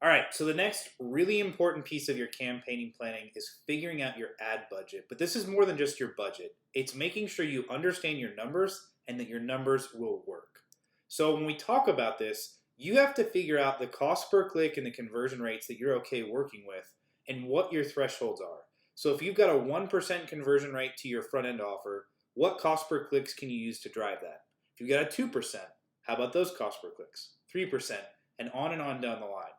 All right, so the next really important piece of your campaigning planning is figuring out your ad budget. But this is more than just your budget, it's making sure you understand your numbers and that your numbers will work. So when we talk about this, you have to figure out the cost per click and the conversion rates that you're okay working with and what your thresholds are. So if you've got a 1% conversion rate to your front end offer, what cost per clicks can you use to drive that? If you've got a 2%, how about those cost per clicks? 3%, and on down the line.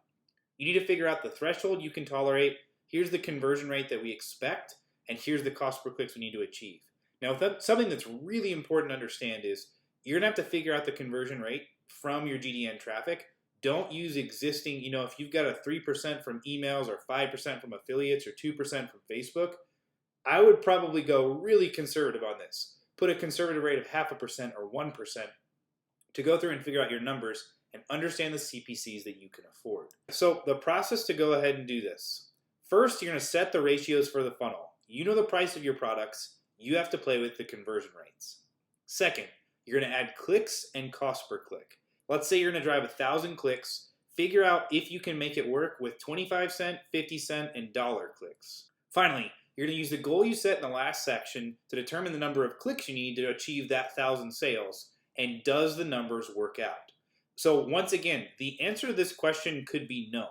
You need to figure out the threshold you can tolerate. Here's the conversion rate that we expect, and here's the cost per clicks we need to achieve. Now, something that's really important to understand is you're going to have to figure out the conversion rate from your GDN traffic. Don't use existing, if you've got a 3% from emails or 5% from affiliates or 2% from Facebook, I would probably go really conservative on this. Put a conservative rate of 0.5% or 1% to go through and figure out your numbers and understand the CPCs that you can afford. So the process to go ahead and do this. First, you're going to set the ratios for the funnel. You know the price of your products. You have to play with the conversion rates. Second, you're going to add clicks and cost per click. Let's say you're going to drive 1,000 clicks. Figure out if you can make it work with 25-cent, 50-cent, and dollar clicks. Finally, you're going to use the goal you set in the last section to determine the number of clicks you need to achieve that 1,000 sales. And does the numbers work out? So once again, the answer to this question could be no.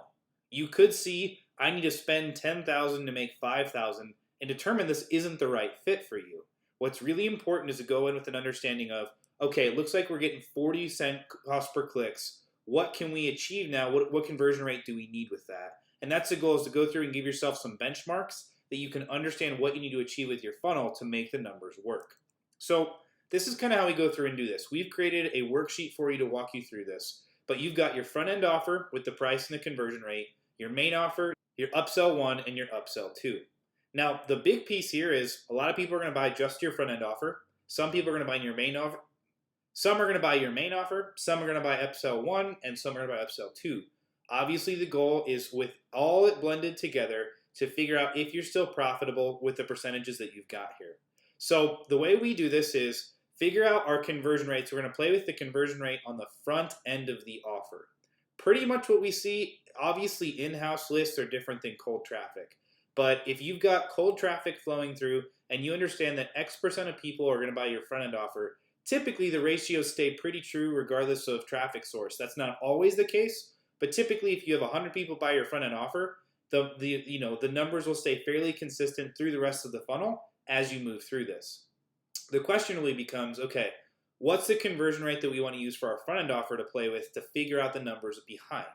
You could see, I need to spend 10,000 to make 5,000 and determine this isn't the right fit for you. What's really important is to go in with an understanding of, okay, it looks like we're getting 40-cent cost per clicks. What can we achieve now? What conversion rate do we need with that? And that's the goal, is to go through and give yourself some benchmarks that you can understand what you need to achieve with your funnel to make the numbers work. So this is kind of how we go through and do this. We've created a worksheet for you to walk you through this. But you've got your front end offer with the price and the conversion rate, your main offer, your upsell 1, and your upsell 2. Now, the big piece here is a lot of people are going to buy just your front end offer. Some people are going to buy your main offer. Some are going to buy your main offer. Some are going to buy upsell 1, and some are going to buy upsell 2. Obviously, the goal is with all it blended together to figure out if you're still profitable with the percentages that you've got here. So the way we do this is figure out our conversion rates. We're going to play with the conversion rate on the front end of the offer. Pretty much what we see, obviously in-house lists are different than cold traffic. But if you've got cold traffic flowing through and you understand that X% of people are going to buy your front end offer, typically the ratios stay pretty true regardless of traffic source. That's not always the case, but typically if you have 100 people buy your front end offer, the numbers will stay fairly consistent through the rest of the funnel as you move through this. The question really becomes, okay, what's the conversion rate that we want to use for our front end offer to play with to figure out the numbers behind?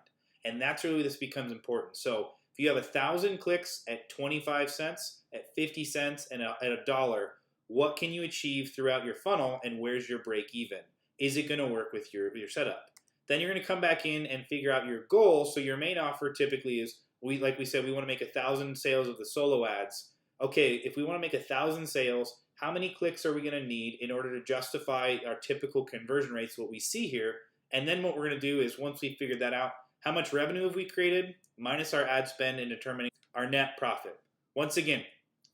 And that's really this becomes important. So if you have 1,000 clicks at 25 cents, at 50 cents, and at $1, what can you achieve throughout your funnel, and where's your break even? Is it going to work with your setup? Then you're going to come back in and figure out your goal. So your main offer typically is, like we said, we want to make 1,000 sales of the solo ads. Okay, if we want to make 1,000 sales, how many clicks are we going to need in order to justify our typical conversion rates, what we see here? And then what we're going to do is, once we figured that out, how much revenue have we created minus our ad spend in determining our net profit. Once again,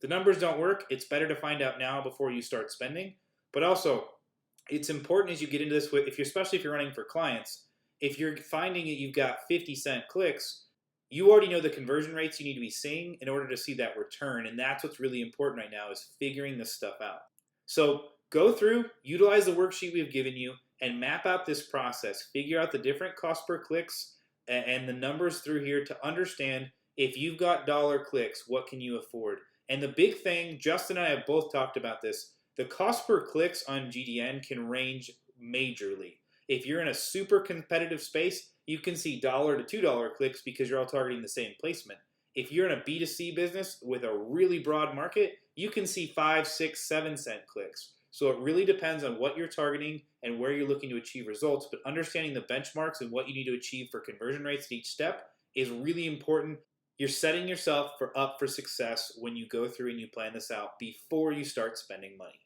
the numbers don't work. It's better to find out now before you start spending. But also, it's important as you get into this, especially if you're running for clients, if you're finding that you've got 50-cent clicks, you already know the conversion rates you need to be seeing in order to see that return. And that's what's really important right now, is figuring this stuff out. So go through, utilize the worksheet we've given you, and map out this process. Figure out the different cost per clicks and the numbers through here to understand if you've got dollar clicks, what can you afford? And the big thing, Justin and I have both talked about this, the cost per clicks on GDN can range majorly. If you're in a super competitive space, you can see $1 to $2 clicks because you're all targeting the same placement. If you're in a B2C business with a really broad market, you can see 5, 6, 7 cent clicks. So it really depends on what you're targeting and where you're looking to achieve results, but understanding the benchmarks and what you need to achieve for conversion rates at each step is really important. You're setting yourself up for success when you go through and you plan this out before you start spending money.